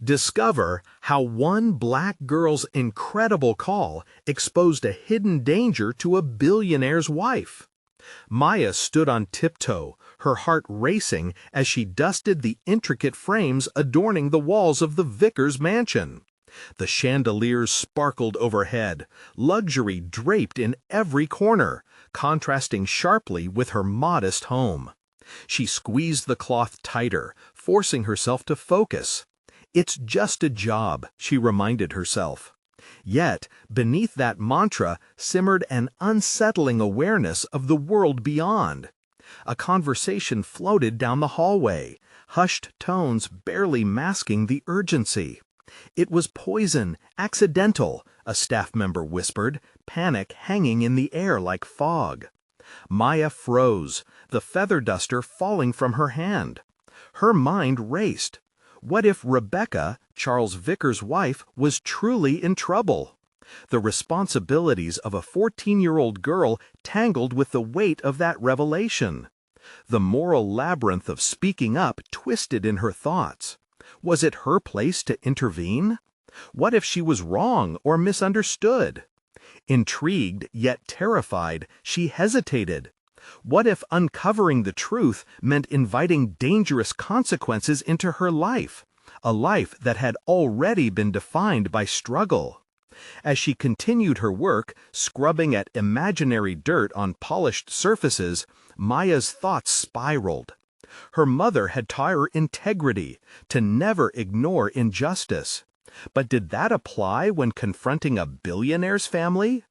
Discover how one black girl's incredible call exposed a hidden danger to a billionaire's wife. Maya stood on tiptoe, her heart racing as she dusted the intricate frames adorning the walls of the vicar's mansion. The chandeliers sparkled overhead, luxury draped in every corner, contrasting sharply with her modest home. She squeezed the cloth tighter, forcing herself to focus. It's just a job, she reminded herself. Yet, beneath that mantra simmered an unsettling awareness of the world beyond. A conversation floated down the hallway, hushed tones barely masking the urgency. It was poison, accidental, a staff member whispered, panic hanging in the air like fog. Maya froze, the feather duster falling from her hand. Her mind raced. What if Rebecca, Charles Vickers' wife, was truly in trouble? The responsibilities of a 14-year-old girl tangled with the weight of that revelation. The moral labyrinth of speaking up twisted in her thoughts. Was it her place to intervene? What if she was wrong or misunderstood? Intrigued yet terrified, she hesitated. What if uncovering the truth meant inviting dangerous consequences into her life, a life that had already been defined by struggle? As she continued her work, scrubbing at imaginary dirt on polished surfaces, Maya's thoughts spiraled. Her mother had taught her integrity, to never ignore injustice. But did that apply when confronting a billionaire's family?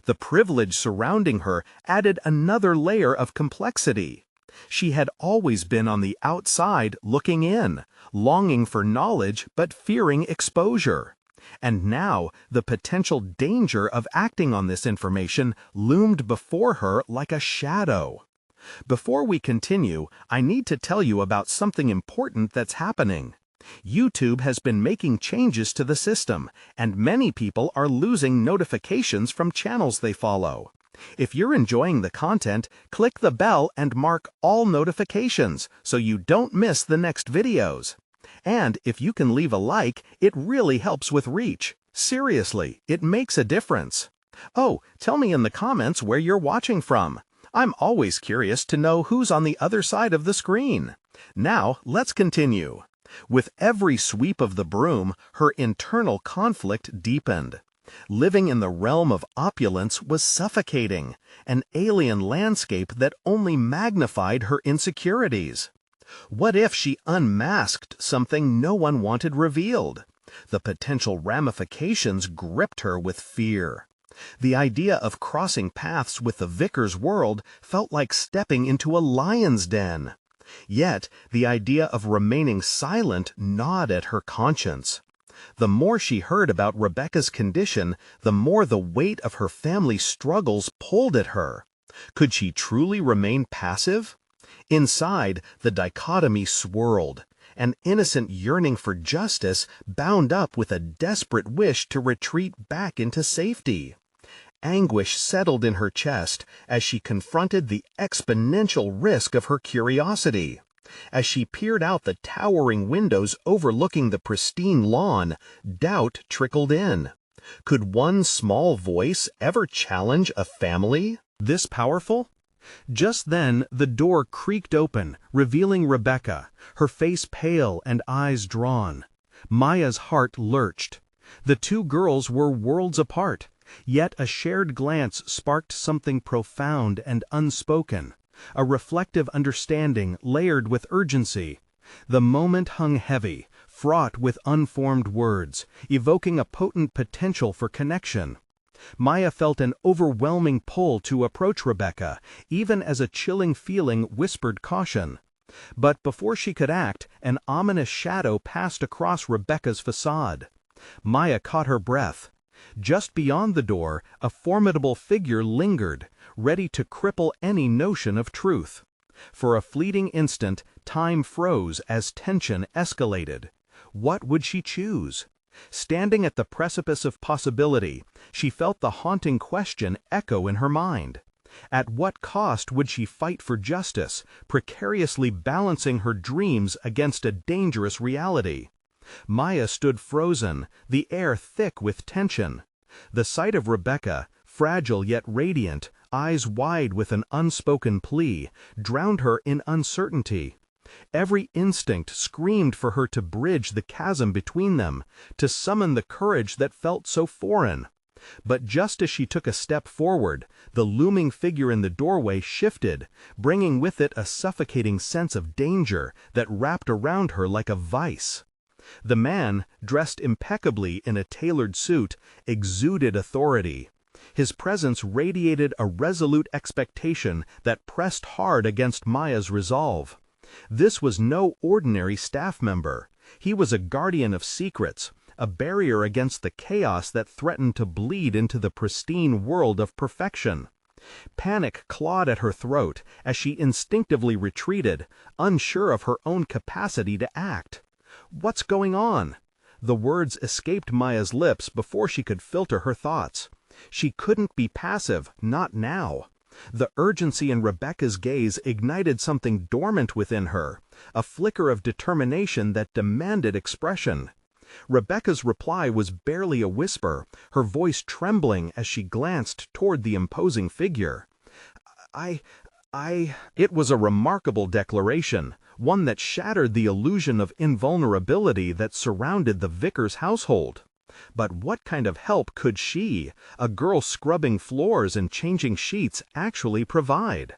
The privilege surrounding her added another layer of complexity. She had always been on the outside looking in, longing for knowledge but fearing exposure. And now the potential danger of acting on this information loomed before her like a shadow. Before we continue, I need to tell you about something important that's happening. YouTube has been making changes to the system, and many people are losing notifications from channels they follow. If you're enjoying the content, click the bell and mark all notifications so you don't miss the next videos. And if you can leave a like, it really helps with reach. Seriously, it makes a difference. Oh, tell me in the comments where you're watching from. I'm always curious to know who's on the other side of the screen. Now, let's continue. With every sweep of the broom, her internal conflict deepened. Living in the realm of opulence was suffocating, an alien landscape that only magnified her insecurities. What if she unmasked something no one wanted revealed? The potential ramifications gripped her with fear. The idea of crossing paths with the Vickers world felt like stepping into a lion's den. Yet, the idea of remaining silent gnawed at her conscience. The more she heard about Rebecca's condition, the more the weight of her family's struggles pulled at her. Could she truly remain passive? Inside, the dichotomy swirled, an innocent yearning for justice bound up with a desperate wish to retreat back into safety. Anguish settled in her chest as she confronted the exponential risk of her curiosity. As she peered out the towering windows overlooking the pristine lawn, doubt trickled in. Could one small voice ever challenge a family this powerful? Just then, the door creaked open, revealing Rebecca, her face pale and eyes drawn. Maya's heart lurched. The two girls were worlds apart. Yet a shared glance sparked something profound and unspoken, a reflective understanding layered with urgency. The moment hung heavy, fraught with unformed words, evoking a potent potential for connection. Maya felt an overwhelming pull to approach Rebecca, even as a chilling feeling whispered caution. But before she could act, an ominous shadow passed across Rebecca's facade. Maya caught her breath. Just beyond the door, a formidable figure lingered, ready to cripple any notion of truth. For a fleeting instant, time froze as tension escalated. What would she choose? Standing at the precipice of possibility, she felt the haunting question echo in her mind. At what cost would she fight for justice, precariously balancing her dreams against a dangerous reality? Maya stood frozen, the air thick with tension. The sight of Rebecca, fragile yet radiant, eyes wide with an unspoken plea, drowned her in uncertainty. Every instinct screamed for her to bridge the chasm between them, to summon the courage that felt so foreign. But just as she took a step forward, the looming figure in the doorway shifted, bringing with it a suffocating sense of danger that wrapped around her like a vice. The man, dressed impeccably in a tailored suit, exuded authority. His presence radiated a resolute expectation that pressed hard against Maya's resolve. This was no ordinary staff member. He was a guardian of secrets, a barrier against the chaos that threatened to bleed into the pristine world of perfection. Panic clawed at her throat as she instinctively retreated, unsure of her own capacity to act. "What's going on?" The words escaped Maya's lips before she could filter her thoughts. She couldn't be passive, not now. The urgency in Rebecca's gaze ignited something dormant within her, a flicker of determination that demanded expression. Rebecca's reply was barely a whisper, her voice trembling as she glanced toward the imposing figure. It was a remarkable declaration, one that shattered the illusion of invulnerability that surrounded the vicar's household. But what kind of help could she, a girl scrubbing floors and changing sheets, actually provide?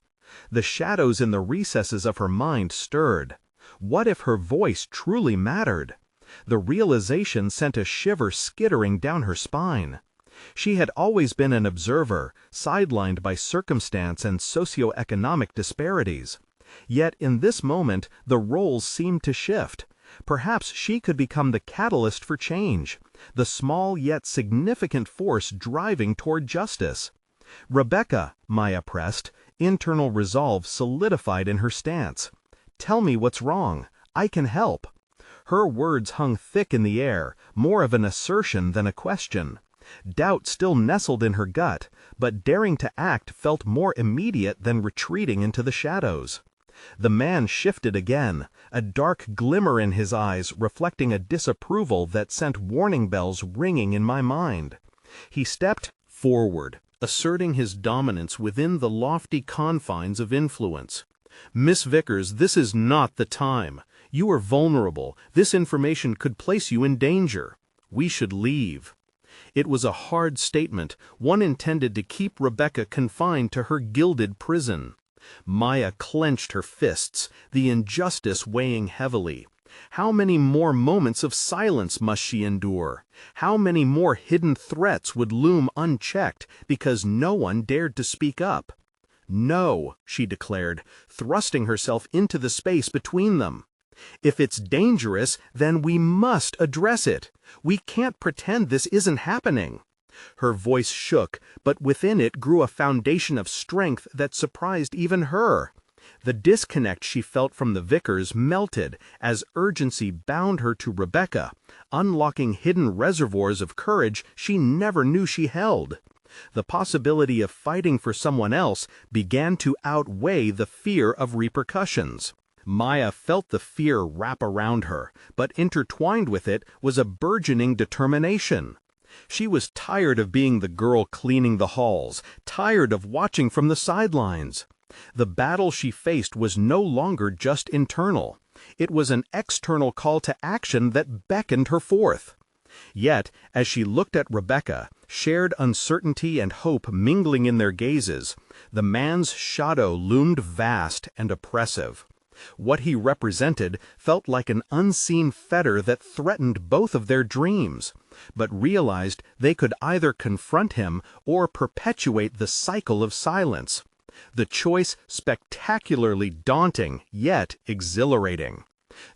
The shadows in the recesses of her mind stirred. What if her voice truly mattered? The realization sent a shiver skittering down her spine. She had always been an observer, sidelined by circumstance and socioeconomic disparities. Yet in this moment, the roles seemed to shift. Perhaps she could become the catalyst for change, the small yet significant force driving toward justice. "Rebecca," Maya pressed, internal resolve solidified in her stance. "Tell me what's wrong. I can help." Her words hung thick in the air, more of an assertion than a question. Doubt still nestled in her gut, but daring to act felt more immediate than retreating into the shadows. The man shifted again, a dark glimmer in his eyes reflecting a disapproval that sent warning bells ringing in my mind. He stepped forward, asserting his dominance within the lofty confines of influence. "Miss Vickers, this is not the time. You are vulnerable. This information could place you in danger. We should leave." It was a hard statement, one intended to keep Rebecca confined to her gilded prison. Maya clenched her fists, the injustice weighing heavily. How many more moments of silence must she endure? How many more hidden threats would loom unchecked because no one dared to speak up? "No," she declared, thrusting herself into the space between them. "If it's dangerous, then we must address it. We can't pretend this isn't happening." Her voice shook, but within it grew a foundation of strength that surprised even her. The disconnect she felt from the vicars melted as urgency bound her to Rebecca, unlocking hidden reservoirs of courage she never knew she held. The possibility of fighting for someone else began to outweigh the fear of repercussions. Maya felt the fear wrap around her, but intertwined with it was a burgeoning determination. She was tired of being the girl cleaning the halls, tired of watching from the sidelines. The battle she faced was no longer just internal. It was an external call to action that beckoned her forth. Yet, as she looked at Rebecca, shared uncertainty and hope mingling in their gazes, the man's shadow loomed vast and oppressive. What he represented felt like an unseen fetter that threatened both of their dreams, but realized they could either confront him or perpetuate the cycle of silence. The choice spectacularly daunting, yet exhilarating.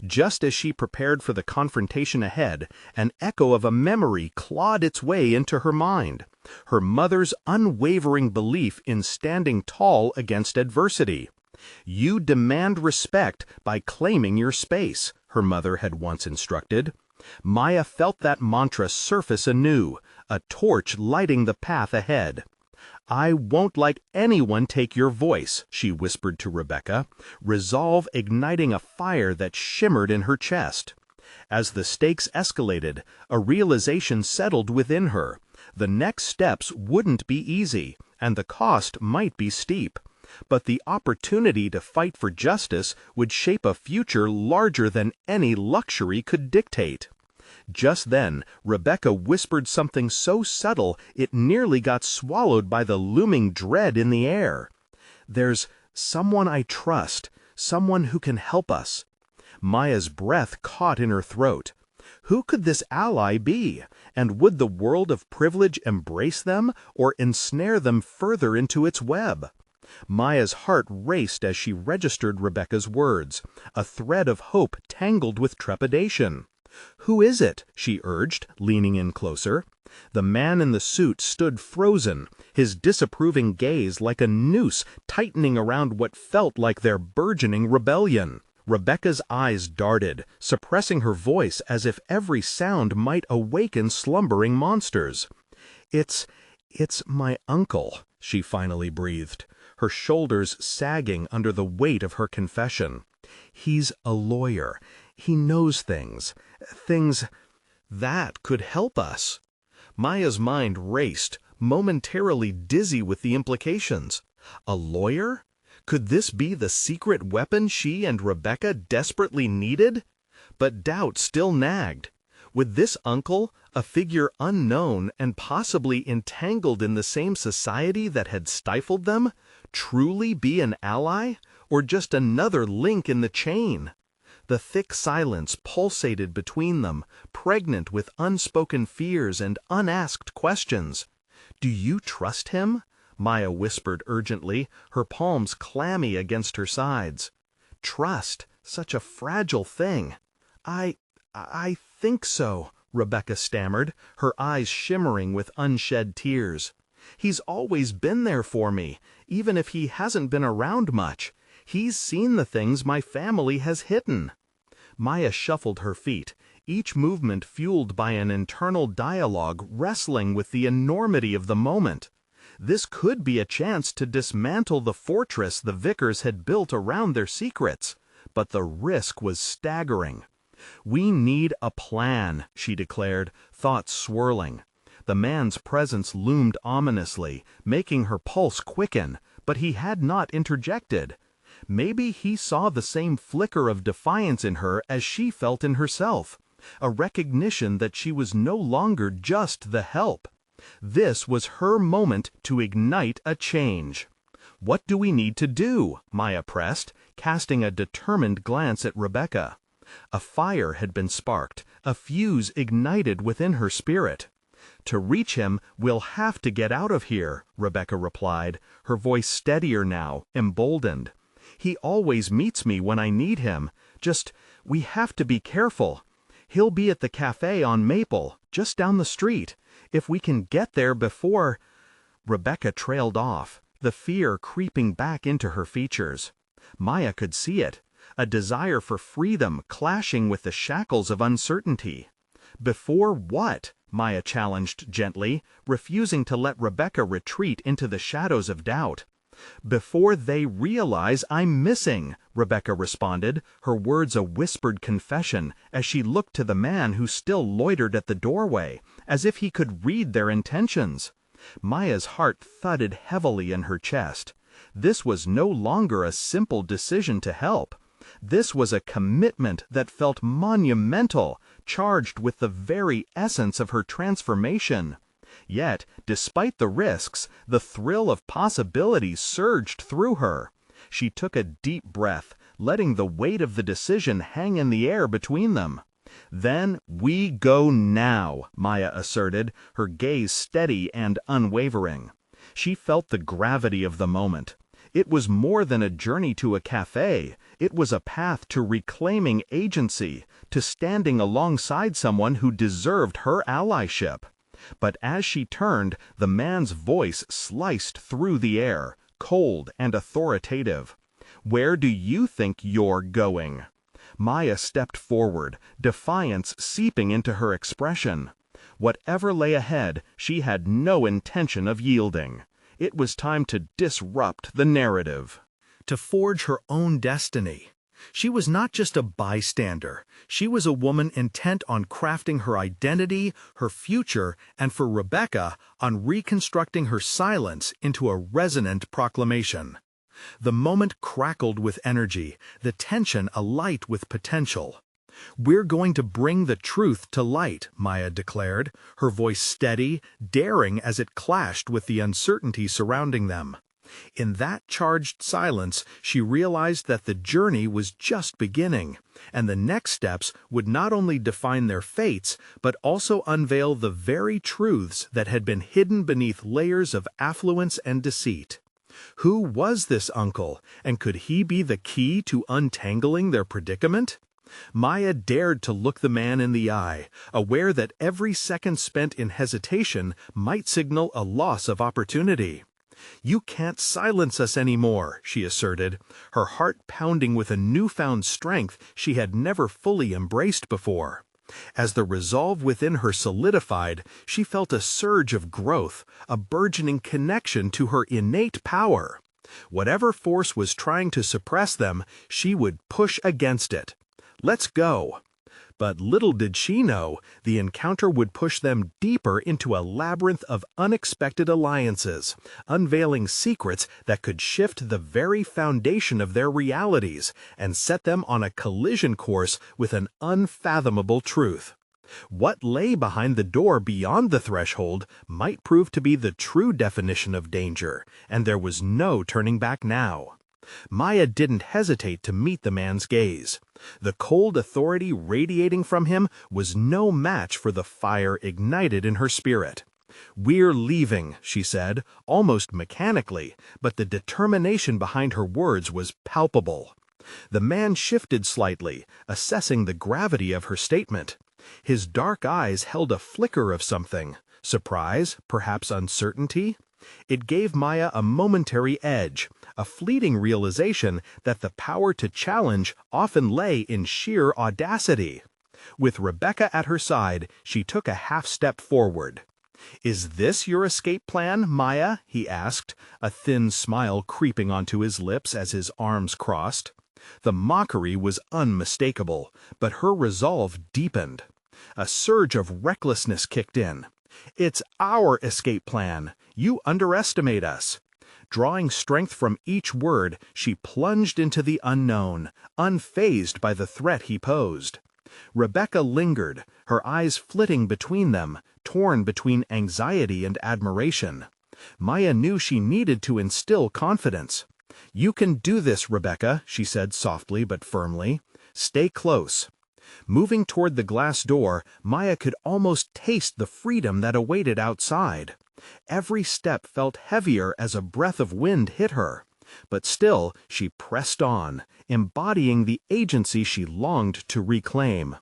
Just as she prepared for the confrontation ahead, an echo of a memory clawed its way into her mind. Her mother's unwavering belief in standing tall against adversity. "You demand respect by claiming your space," her mother had once instructed. Maya felt that mantra surface anew, a torch lighting the path ahead. "I won't let anyone take your voice," she whispered to Rebecca, resolve igniting a fire that shimmered in her chest. As the stakes escalated, a realization settled within her. The next steps wouldn't be easy, and the cost might be steep. But the opportunity to fight for justice would shape a future larger than any luxury could dictate. Just then, Rebecca whispered something so subtle it nearly got swallowed by the looming dread in the air. "There's someone I trust, someone who can help us." Maya's breath caught in her throat. Who could this ally be, and would the world of privilege embrace them or ensnare them further into its web? Maya's heart raced as she registered Rebecca's words, a thread of hope tangled with trepidation. "Who is it?" she urged, leaning in closer. The man in the suit stood frozen, his disapproving gaze like a noose tightening around what felt like their burgeoning rebellion. Rebecca's eyes darted, suppressing her voice as if every sound might awaken slumbering monsters. It's my uncle," she finally breathed, her shoulders sagging under the weight of her confession. "He's a lawyer. He knows things that could help us." Maya's mind raced, momentarily dizzy with the implications. A lawyer? Could this be the secret weapon she and Rebecca desperately needed? But doubt still nagged. Would this uncle, a figure unknown and possibly entangled in the same society that had stifled them, truly be an ally, or just another link in the chain? The thick silence pulsated between them, pregnant with unspoken fears and unasked questions. "Do you trust him?" Maya whispered urgently, her palms clammy against her sides. Trust, such a fragile thing. I think so," Rebecca stammered, her eyes shimmering with unshed tears. "He's always been there for me, even if he hasn't been around much. He's seen the things my family has hidden." Maya shuffled her feet, each movement fueled by an internal dialogue wrestling with the enormity of the moment. This could be a chance to dismantle the fortress the Vickers had built around their secrets, but the risk was staggering. "We need a plan," she declared, thoughts swirling. The man's presence loomed ominously, making her pulse quicken, but he had not interjected. Maybe he saw the same flicker of defiance in her as she felt in herself, a recognition that she was no longer just the help. This was her moment to ignite a change. "What do we need to do?" Maya pressed, casting a determined glance at Rebecca. A fire had been sparked, a fuse ignited within her spirit. "To reach him, we'll have to get out of here," Rebecca replied, her voice steadier now, emboldened. "He always meets me when I need him. We have to be careful. He'll be at the cafe on Maple, just down the street. If we can get there before—" Rebecca trailed off, the fear creeping back into her features. Maya could see it, a desire for freedom clashing with the shackles of uncertainty. "Before what?" Maya challenged gently, refusing to let Rebecca retreat into the shadows of doubt. "Before they realize I'm missing," Rebecca responded, her words a whispered confession as she looked to the man who still loitered at the doorway, as if he could read their intentions. Maya's heart thudded heavily in her chest. This was no longer a simple decision to help. This was a commitment that felt monumental, charged with the very essence of her transformation. Yet, despite the risks, the thrill of possibility surged through her. She took a deep breath, letting the weight of the decision hang in the air between them. "Then we go now," Maya asserted, her gaze steady and unwavering. She felt the gravity of the moment. It was more than a journey to a cafe. It was a path to reclaiming agency, to standing alongside someone who deserved her allyship. But as she turned, the man's voice sliced through the air, cold and authoritative. "Where do you think you're going?" Maya stepped forward, defiance seeping into her expression. Whatever lay ahead, she had no intention of yielding. It was time to disrupt the narrative, to forge her own destiny. She was not just a bystander. She was a woman intent on crafting her identity, her future, and for Rebecca, on reconstructing her silence into a resonant proclamation. The moment crackled with energy, the tension alight with potential. "We're going to bring the truth to light," Maya declared, her voice steady, daring as it clashed with the uncertainty surrounding them. In that charged silence, she realized that the journey was just beginning, and the next steps would not only define their fates, but also unveil the very truths that had been hidden beneath layers of affluence and deceit. Who was this uncle, and could he be the key to untangling their predicament? Maya dared to look the man in the eye, aware that every second spent in hesitation might signal a loss of opportunity. "You can't silence us anymore," she asserted, her heart pounding with a newfound strength she had never fully embraced before. As the resolve within her solidified, she felt a surge of growth, a burgeoning connection to her innate power. Whatever force was trying to suppress them, she would push against it. "Let's go." But little did she know, the encounter would push them deeper into a labyrinth of unexpected alliances, unveiling secrets that could shift the very foundation of their realities and set them on a collision course with an unfathomable truth. What lay behind the door beyond the threshold might prove to be the true definition of danger, and there was no turning back now. Maya didn't hesitate to meet the man's gaze. The cold authority radiating from him was no match for the fire ignited in her spirit. "We're leaving," she said, almost mechanically, but the determination behind her words was palpable. The man shifted slightly, assessing the gravity of her statement. His dark eyes held a flicker of something, surprise, perhaps uncertainty. It gave Maya a momentary edge, a fleeting realization that the power to challenge often lay in sheer audacity. With Rebecca at her side, she took a half-step forward. "Is this your escape plan, Maya?" he asked, a thin smile creeping onto his lips as his arms crossed. The mockery was unmistakable, but her resolve deepened. A surge of recklessness kicked in. "It's our escape plan. You underestimate us." Drawing strength from each word, she plunged into the unknown, unfazed by the threat he posed. Rebecca lingered, her eyes flitting between them, torn between anxiety and admiration. Maya knew she needed to instill confidence. "You can do this, Rebecca," she said softly but firmly. "Stay close." Moving toward the glass door, Maya could almost taste the freedom that awaited outside. Every step felt heavier as a breath of wind hit her. But still, she pressed on, embodying the agency she longed to reclaim.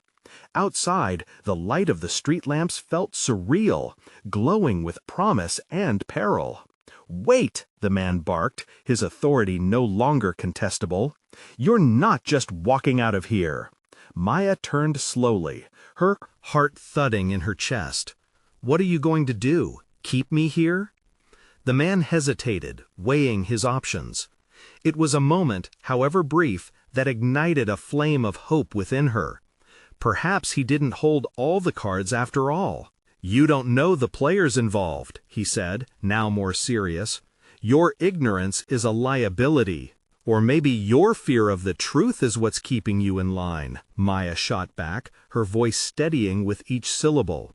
Outside, the light of the street lamps felt surreal, glowing with promise and peril. "Wait!" the man barked, his authority no longer contestable. "You're not just walking out of here." Maya turned slowly, her heart thudding in her chest. "What are you going to do? Keep me here?" The man hesitated, weighing his options. It was a moment, however brief, that ignited a flame of hope within her. Perhaps he didn't hold all the cards after all. "You don't know the players involved," he said, now more serious. "Your ignorance is a liability. Or maybe your fear of the truth is what's keeping you in line," Maya shot back, her voice steadying with each syllable.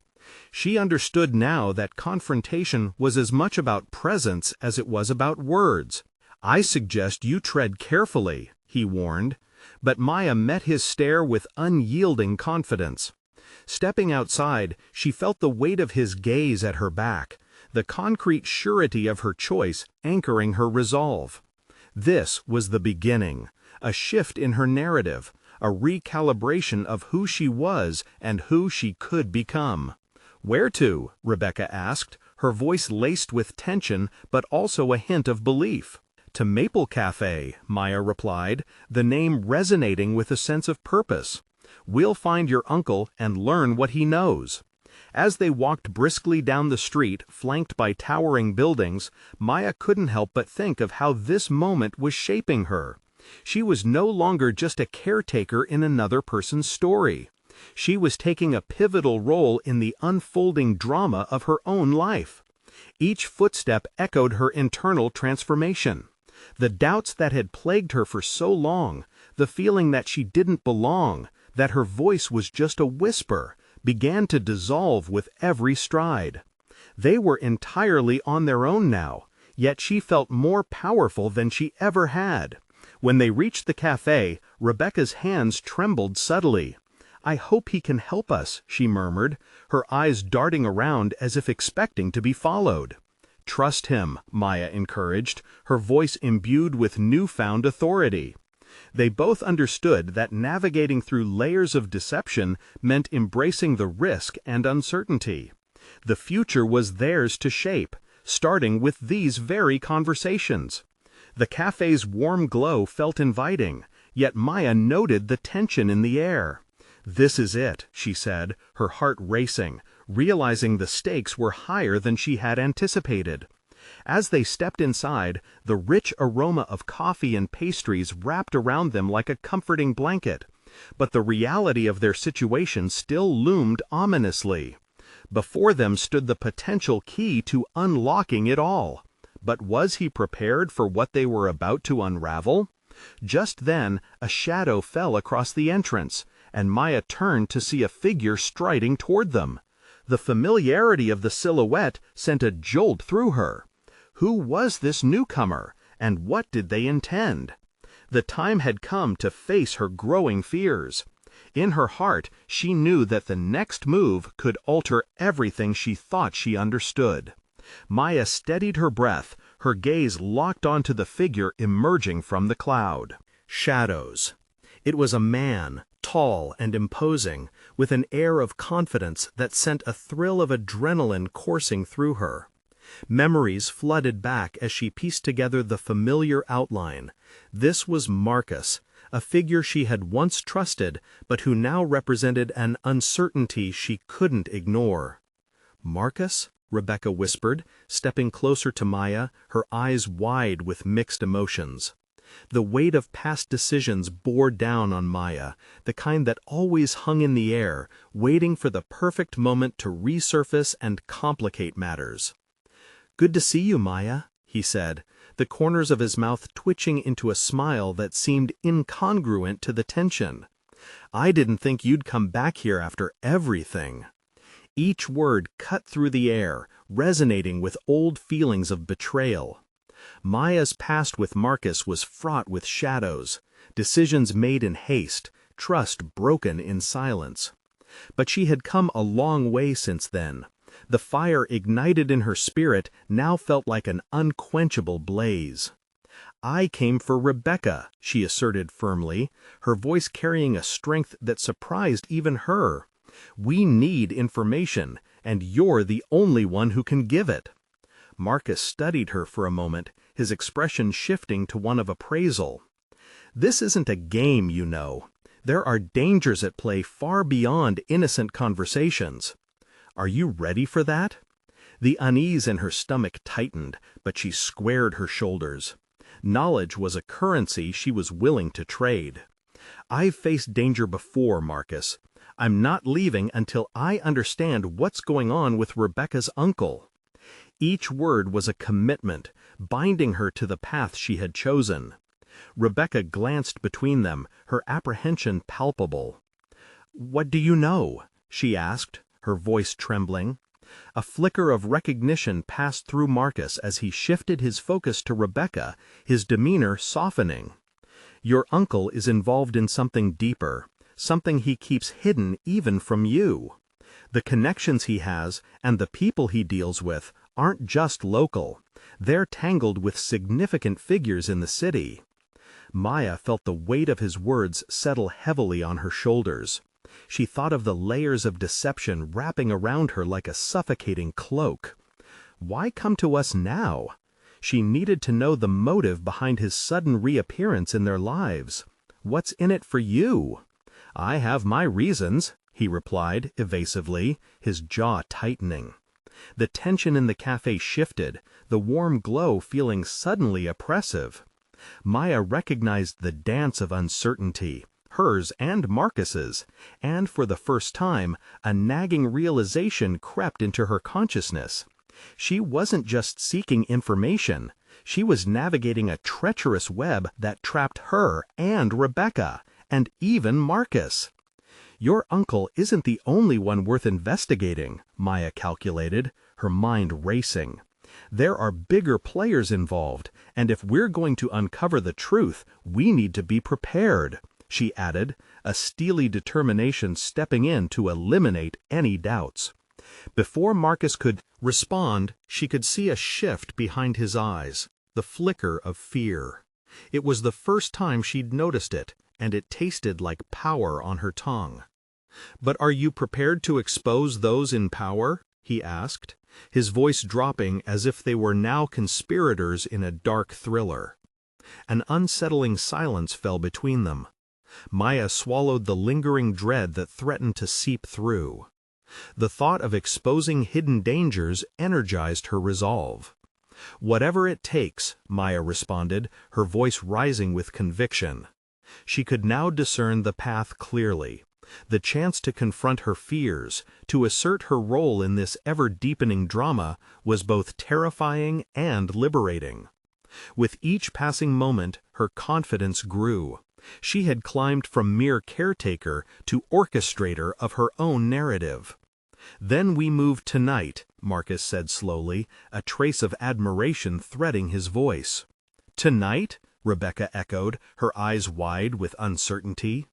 She understood now that confrontation was as much about presence as it was about words. "I suggest you tread carefully," he warned. But Maya met his stare with unyielding confidence. Stepping outside, she felt the weight of his gaze at her back, the concrete surety of her choice anchoring her resolve. This was the beginning, a shift in her narrative, a recalibration of who she was and who she could become. "Where to?" Rebecca asked, her voice laced with tension but also a hint of belief. "To Maple Cafe," Maya replied, the name resonating with a sense of purpose. "We'll find your uncle and learn what he knows." As they walked briskly down the street, flanked by towering buildings, Maya couldn't help but think of how this moment was shaping her. She was no longer just a caretaker in another person's story. She was taking a pivotal role in the unfolding drama of her own life. Each footstep echoed her internal transformation. The doubts that had plagued her for so long, the feeling that she didn't belong, that her voice was just a whisper, began to dissolve with every stride. They were entirely on their own now, yet she felt more powerful than she ever had. When they reached the cafe, Rebecca's hands trembled subtly. "I hope he can help us," she murmured, her eyes darting around as if expecting to be followed. "Trust him," Maya encouraged, her voice imbued with newfound authority. They both understood that navigating through layers of deception meant embracing the risk and uncertainty. The future was theirs to shape, starting with these very conversations. The cafe's warm glow felt inviting, yet Maya noted the tension in the air. "This is it," she said, her heart racing, realizing the stakes were higher than she had anticipated. As they stepped inside, the rich aroma of coffee and pastries wrapped around them like a comforting blanket. But the reality of their situation still loomed ominously. Before them stood the potential key to unlocking it all. But was he prepared for what they were about to unravel? Just then, a shadow fell across the entrance, and Maya turned to see a figure striding toward them. The familiarity of the silhouette sent a jolt through her. Who was this newcomer, and what did they intend? The time had come to face her growing fears. In her heart, she knew that the next move could alter everything she thought she understood. Maya steadied her breath, her gaze locked onto the figure emerging from the cloud. Shadows. It was a man, tall and imposing, with an air of confidence that sent a thrill of adrenaline coursing through her. Memories flooded back as she pieced together the familiar outline. This was Marcus, a figure she had once trusted, but who now represented an uncertainty she couldn't ignore. "Marcus?" Rebecca whispered, stepping closer to Maya, her eyes wide with mixed emotions. The weight of past decisions bore down on Maya, the kind that always hung in the air, waiting for the perfect moment to resurface and complicate matters. "Good to see you, Maya," he said, the corners of his mouth twitching into a smile that seemed incongruent to the tension. "I didn't think you'd come back here after everything." Each word cut through the air, resonating with old feelings of betrayal. Maya's past with Marcus was fraught with shadows, decisions made in haste, trust broken in silence. But she had come a long way since then. The fire ignited in her spirit now felt like an unquenchable blaze. "I came for Rebecca," she asserted firmly, her voice carrying a strength that surprised even her. "We need information, and you're the only one who can give it." Marcus studied her for a moment, his expression shifting to one of appraisal. "This isn't a game, you know. There are dangers at play far beyond innocent conversations. Are you ready for that?" The unease in her stomach tightened, but she squared her shoulders. Knowledge was a currency she was willing to trade. "I've faced danger before, Marcus. I'm not leaving until I understand what's going on with Rebecca's uncle." Each word was a commitment, binding her to the path she had chosen. Rebecca glanced between them, her apprehension palpable. "What do you know?" she asked, her voice trembling. A flicker of recognition passed through Marcus as he shifted his focus to Rebecca, his demeanor softening. "Your uncle is involved in something deeper, something he keeps hidden even from you. The connections he has and the people he deals with aren't just local. They're tangled with significant figures in the city." Maya felt the weight of his words settle heavily on her shoulders. She thought of the layers of deception wrapping around her like a suffocating cloak. Why come to us now? She needed to know the motive behind his sudden reappearance in their lives. "What's in it for you?" "I have my reasons," he replied evasively, his jaw tightening. The tension in the cafe shifted, the warm glow feeling suddenly oppressive. Maya recognized the dance of uncertainty, hers and Marcus's, and for the first time, a nagging realization crept into her consciousness. She wasn't just seeking information, she was navigating a treacherous web that trapped her and Rebecca, and even Marcus. Your uncle isn't the only one worth investigating, Maya calculated, her mind racing. There are bigger players involved, and if we're going to uncover the truth, we need to be prepared, she added, a steely determination stepping in to eliminate any doubts. Before Marcus could respond, she could see a shift behind his eyes, the flicker of fear. It was the first time she'd noticed it, and it tasted like power on her tongue. "But are you prepared to expose those in power?" he asked, his voice dropping as if they were now conspirators in a dark thriller. An unsettling silence fell between them. Maya swallowed the lingering dread that threatened to seep through. The thought of exposing hidden dangers energized her resolve. "Whatever it takes," Maya responded, her voice rising with conviction. She could now discern the path clearly. The chance to confront her fears, to assert her role in this ever-deepening drama, was both terrifying and liberating. With each passing moment, her confidence grew. She had climbed from mere caretaker to orchestrator of her own narrative. "Then we move tonight," Marcus said slowly, a trace of admiration threading his voice. "Tonight?" Rebecca echoed, her eyes wide with uncertainty.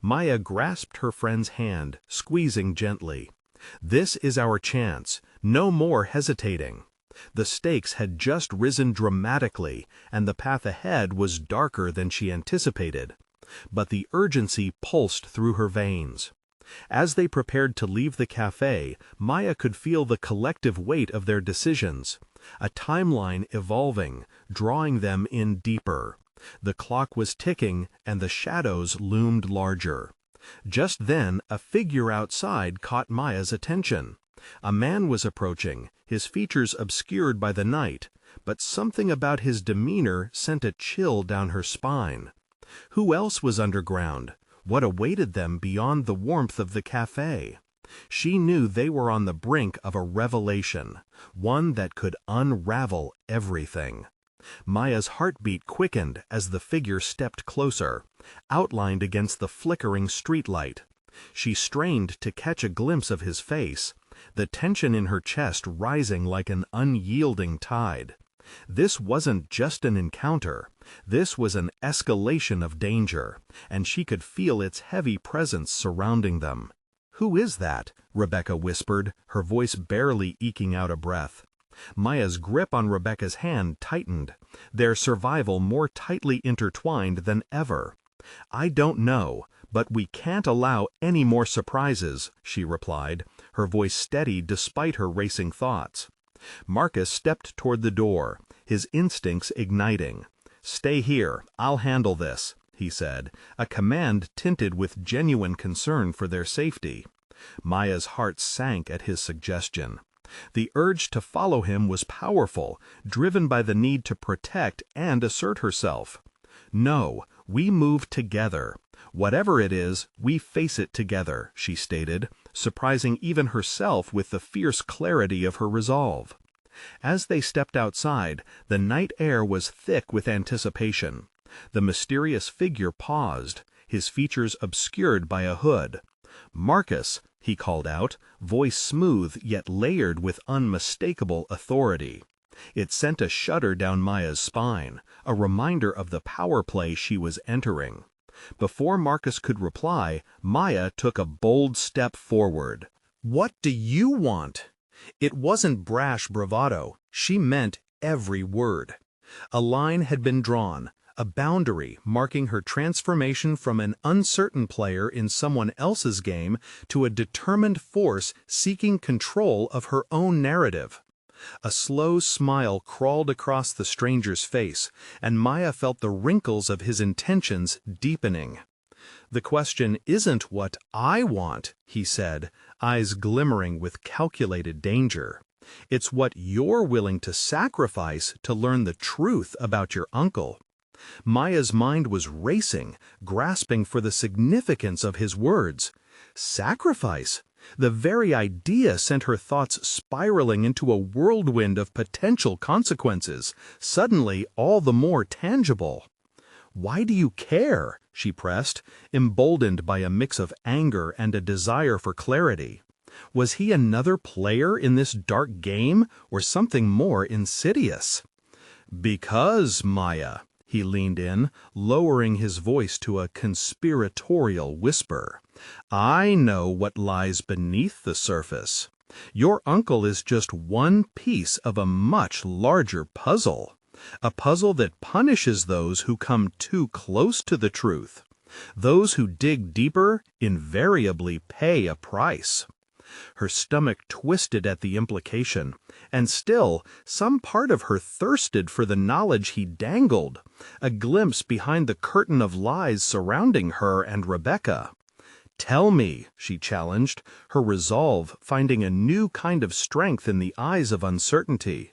Maya grasped her friend's hand, squeezing gently. "This is our chance, no more hesitating." The stakes had just risen dramatically, and the path ahead was darker than she anticipated. But the urgency pulsed through her veins. As they prepared to leave the cafe, Maya could feel the collective weight of their decisions, a timeline evolving, drawing them in deeper. The clock was ticking, and the shadows loomed larger. Just then, a figure outside caught Maya's attention. A man was approaching, his features obscured by the night, but something about his demeanor sent a chill down her spine. Who else was underground? What awaited them beyond the warmth of the cafe? She knew they were on the brink of a revelation, one that could unravel everything. Maya's heartbeat quickened as the figure stepped closer, outlined against the flickering streetlight. She strained to catch a glimpse of his face, the tension in her chest rising like an unyielding tide. This wasn't just an encounter, this was an escalation of danger, and she could feel its heavy presence surrounding them. "Who is that?" Rebecca whispered, her voice barely eking out a breath. Maya's grip on Rebecca's hand tightened, their survival more tightly intertwined than ever. "I don't know, but we can't allow any more surprises," she replied, her voice steady despite her racing thoughts. Marcus stepped toward the door, his instincts igniting. "Stay here, I'll handle this," he said, a command tinted with genuine concern for their safety. Maya's heart sank at his suggestion. The urge to follow him was powerful, driven by the need to protect and assert herself. "No, we move together. Whatever it is, we face it together," she stated, surprising even herself with the fierce clarity of her resolve. As they stepped outside, the night air was thick with anticipation. The mysterious figure paused, his features obscured by a hood. "Marcus," he called out, voice smooth yet layered with unmistakable authority. It sent a shudder down Maya's spine, a reminder of the power play she was entering. Before Marcus could reply, Maya took a bold step forward. "What do you want?" It wasn't brash bravado, she meant every word. A line had been drawn, a boundary marking her transformation from an uncertain player in someone else's game to a determined force seeking control of her own narrative. A slow smile crawled across the stranger's face, and Maya felt the wrinkles of his intentions deepening. "The question isn't what I want," he said, eyes glimmering with calculated danger. "It's what you're willing to sacrifice to learn the truth about your uncle." Maya's mind was racing, grasping for the significance of his words. Sacrifice! The very idea sent her thoughts spiraling into a whirlwind of potential consequences, suddenly all the more tangible. "Why do you care?" she pressed, emboldened by a mix of anger and a desire for clarity. Was he another player in this dark game, or something more insidious? "Because, Maya," he leaned in, lowering his voice to a conspiratorial whisper, "I know what lies beneath the surface. Your uncle is just one piece of a much larger puzzle. A puzzle that punishes those who come too close to the truth. Those who dig deeper invariably pay a price." Her stomach twisted at the implication, and still some part of her thirsted for the knowledge he dangled, a glimpse behind the curtain of lies surrounding her and Rebecca. "Tell me," she challenged, her resolve finding a new kind of strength in the eyes of uncertainty.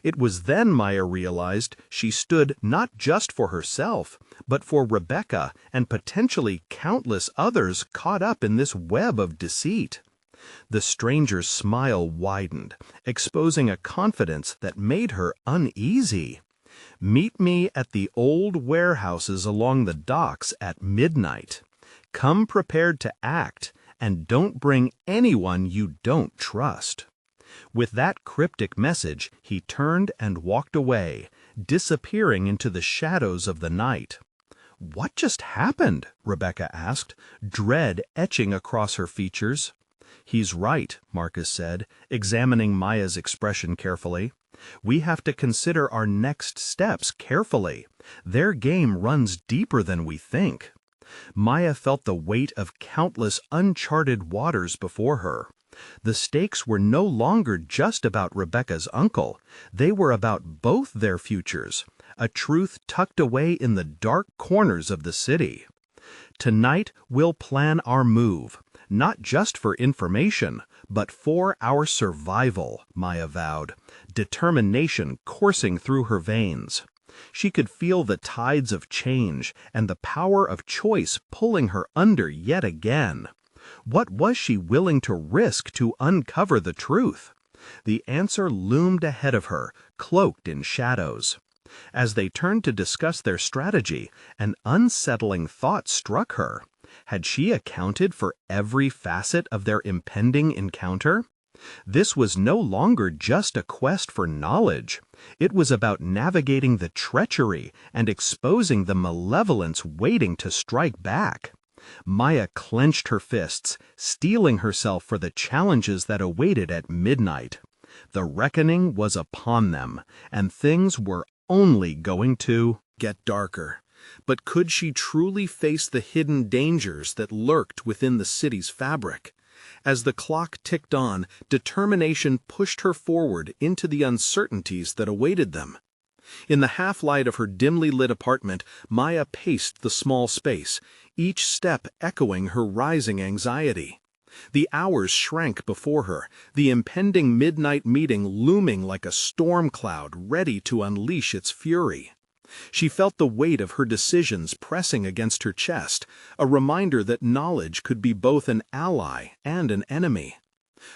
It was then Maya realized she stood not just for herself, but for Rebecca and potentially countless others caught up in this web of deceit. The stranger's smile widened, exposing a confidence that made her uneasy. "Meet me at the old warehouses along the docks at midnight. Come prepared to act, and don't bring anyone you don't trust." With that cryptic message, he turned and walked away, disappearing into the shadows of the night. "What just happened?" Rebecca asked, dread etching across her features. "He's right," Marcus said, examining Maya's expression carefully. "We have to consider our next steps carefully. Their game runs deeper than we think." Maya felt the weight of countless uncharted waters before her. The stakes were no longer just about Rebecca's uncle. They were about both their futures, a truth tucked away in the dark corners of the city. "Tonight we'll plan our move, not just for information, but for our survival," Maya vowed, determination coursing through her veins. She could feel the tides of change and the power of choice pulling her under yet again. What was she willing to risk to uncover the truth? The answer loomed ahead of her, cloaked in shadows. As they turned to discuss their strategy, an unsettling thought struck her. Had she accounted for every facet of their impending encounter? This was no longer just a quest for knowledge. It was about navigating the treachery and exposing the malevolence waiting to strike back. Maya clenched her fists, steeling herself for the challenges that awaited at midnight. The reckoning was upon them, and things were only going to get darker. But could she truly face the hidden dangers that lurked within the city's fabric? As the clock ticked on, determination pushed her forward into the uncertainties that awaited them. In the half-light of her dimly lit apartment, Maya paced the small space, each step echoing her rising anxiety. The hours shrank before her, the impending midnight meeting looming like a storm cloud ready to unleash its fury. She felt the weight of her decisions pressing against her chest, a reminder that knowledge could be both an ally and an enemy.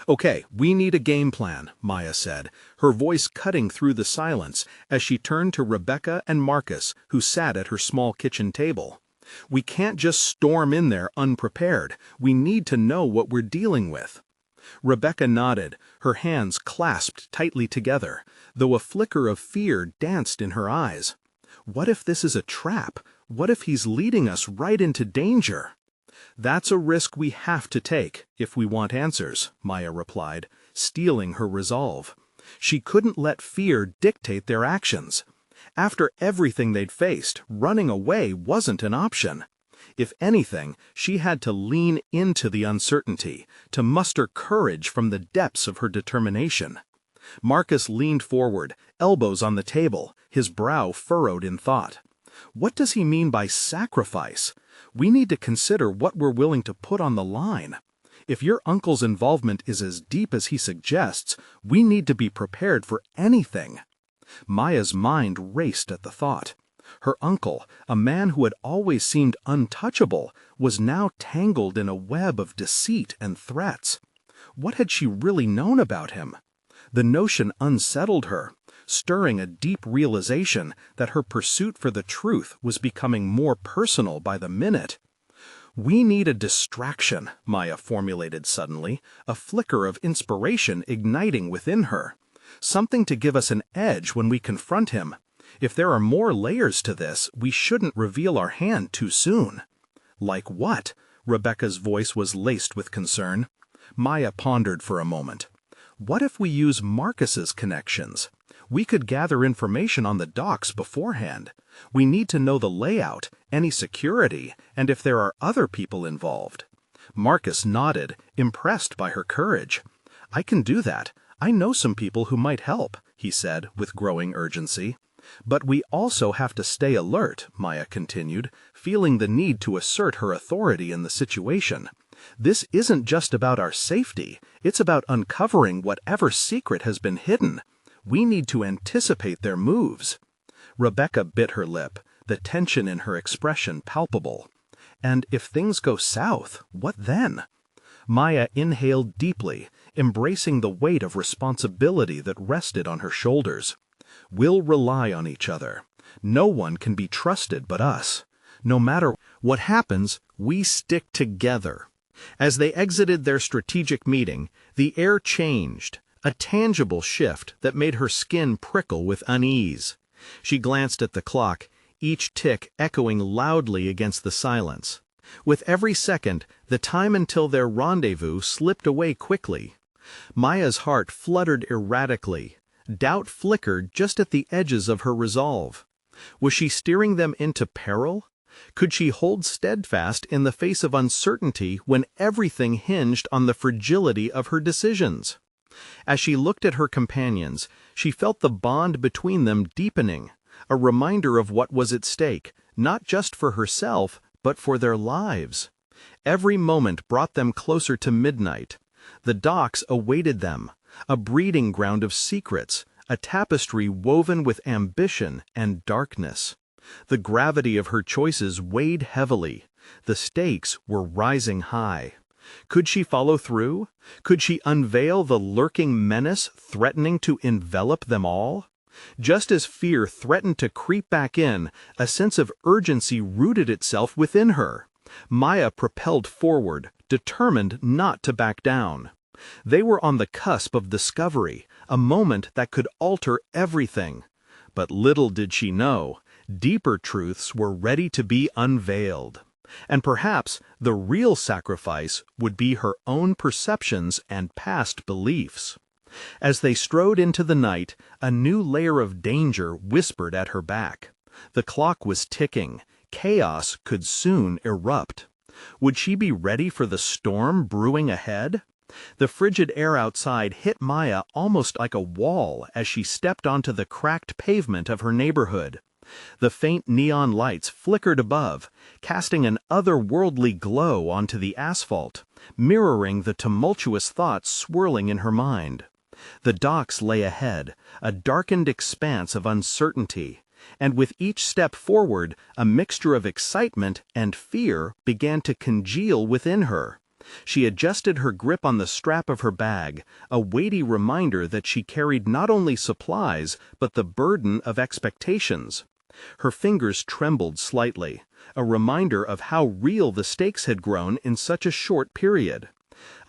"Okay, we need a game plan," Maya said, her voice cutting through the silence as she turned to Rebecca and Marcus, who sat at her small kitchen table. "We can't just storm in there unprepared. We need to know what we're dealing with." Rebecca nodded, her hands clasped tightly together, though a flicker of fear danced in her eyes. "What if this is a trap? What if he's leading us right into danger?" "That's a risk we have to take if we want answers," Maya replied, steeling her resolve. She couldn't let fear dictate their actions. After everything they'd faced, running away wasn't an option. If anything, she had to lean into the uncertainty, to muster courage from the depths of her determination. Marcus leaned forward, elbows on the table, his brow furrowed in thought. "What does he mean by sacrifice? We need to consider what we're willing to put on the line. If your uncle's involvement is as deep as he suggests, we need to be prepared for anything." Maya's mind raced at the thought. Her uncle, a man who had always seemed untouchable, was now tangled in a web of deceit and threats. What had she really known about him? The notion unsettled her, stirring a deep realization that her pursuit for the truth was becoming more personal by the minute. "We need a distraction," Maya formulated suddenly, a flicker of inspiration igniting within her. "Something to give us an edge when we confront him. If there are more layers to this, we shouldn't reveal our hand too soon." "Like what?" Rebecca's voice was laced with concern. Maya pondered for a moment. "What if we use Marcus's connections? We could gather information on the docks beforehand. We need to know the layout, any security, and if there are other people involved." Marcus nodded, impressed by her courage. "I can do that. I know some people who might help," he said with growing urgency. "But we also have to stay alert," Maya continued, feeling the need to assert her authority in the situation. "This isn't just about our safety, it's about uncovering whatever secret has been hidden. We need to anticipate their moves." Rebecca bit her lip, the tension in her expression palpable. "And if things go south, what then?" Maya inhaled deeply, embracing the weight of responsibility that rested on her shoulders. "We'll rely on each other. No one can be trusted but us. No matter what happens, we stick together." As they exited their strategic meeting, the air changed, a tangible shift that made her skin prickle with unease. She glanced at the clock, each tick echoing loudly against the silence. With every second, the time until their rendezvous slipped away quickly. Maya's heart fluttered erratically. Doubt flickered just at the edges of her resolve. Was she steering them into peril? Could she hold steadfast in the face of uncertainty when everything hinged on the fragility of her decisions? As she looked at her companions, she felt the bond between them deepening, a reminder of what was at stake, not just for herself, but for their lives. Every moment brought them closer to midnight. The docks awaited them, a breeding ground of secrets, a tapestry woven with ambition and darkness. The gravity of her choices weighed heavily. The stakes were rising high. Could she follow through? Could she unveil the lurking menace threatening to envelop them all? Just as fear threatened to creep back in, a sense of urgency rooted itself within her. Maya propelled forward, determined not to back down. They were on the cusp of discovery, a moment that could alter everything. But little did she know, deeper truths were ready to be unveiled. And perhaps the real sacrifice would be her own perceptions and past beliefs. As they strode into the night, a new layer of danger whispered at her back. The clock was ticking. Chaos could soon erupt. Would she be ready for the storm brewing ahead? The frigid air outside hit Maya almost like a wall as she stepped onto the cracked pavement of her neighborhood. The faint neon lights flickered above, casting an otherworldly glow onto the asphalt, mirroring the tumultuous thoughts swirling in her mind. The docks lay ahead, a darkened expanse of uncertainty, and with each step forward, a mixture of excitement and fear began to congeal within her. She adjusted her grip on the strap of her bag, a weighty reminder that she carried not only supplies, but the burden of expectations. Her fingers trembled slightly, a reminder of how real the stakes had grown in such a short period.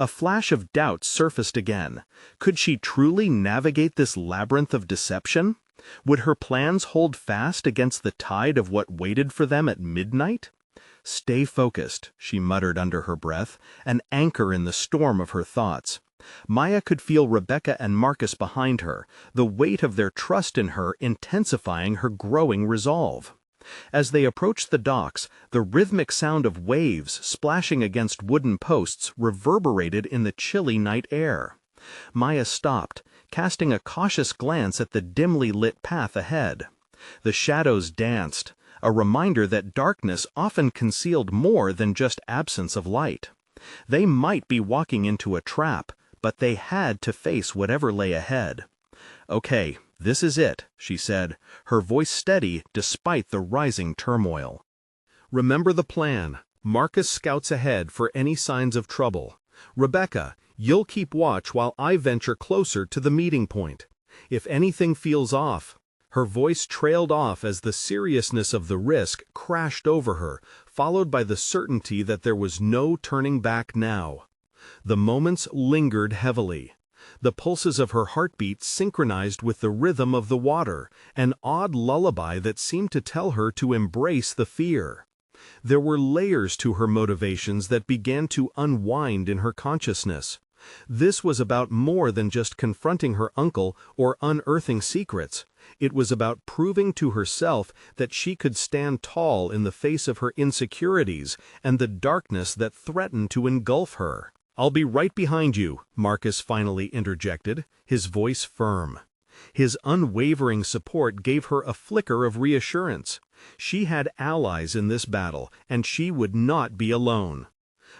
A flash of doubt surfaced again. Could she truly navigate this labyrinth of deception? Would her plans hold fast against the tide of what waited for them at midnight? "Stay focused," she muttered under her breath, an anchor in the storm of her thoughts. Maya could feel Rebecca and Marcus behind her, the weight of their trust in her intensifying her growing resolve. As they approached the docks, the rhythmic sound of waves splashing against wooden posts reverberated in the chilly night air. Maya stopped, casting a cautious glance at the dimly lit path ahead. The shadows danced, a reminder that darkness often concealed more than just absence of light. They might be walking into a trap, but they had to face whatever lay ahead. "Okay, "This is it," she said, her voice steady despite the rising turmoil. "Remember the plan. Marcus scouts ahead for any signs of trouble. Rebecca, you'll keep watch while I venture closer to the meeting point. If anything feels off—" Her voice trailed off as the seriousness of the risk crashed over her, followed by the certainty that there was no turning back now. The moments lingered heavily. The pulses of her heartbeat synchronized with the rhythm of the water, an odd lullaby that seemed to tell her to embrace the fear. There were layers to her motivations that began to unwind in her consciousness. This was about more than just confronting her uncle or unearthing secrets. It was about proving to herself that she could stand tall in the face of her insecurities and the darkness that threatened to engulf her. "I'll be right behind you," Marcus finally interjected, his voice firm. His unwavering support gave her a flicker of reassurance. She had allies in this battle, and she would not be alone.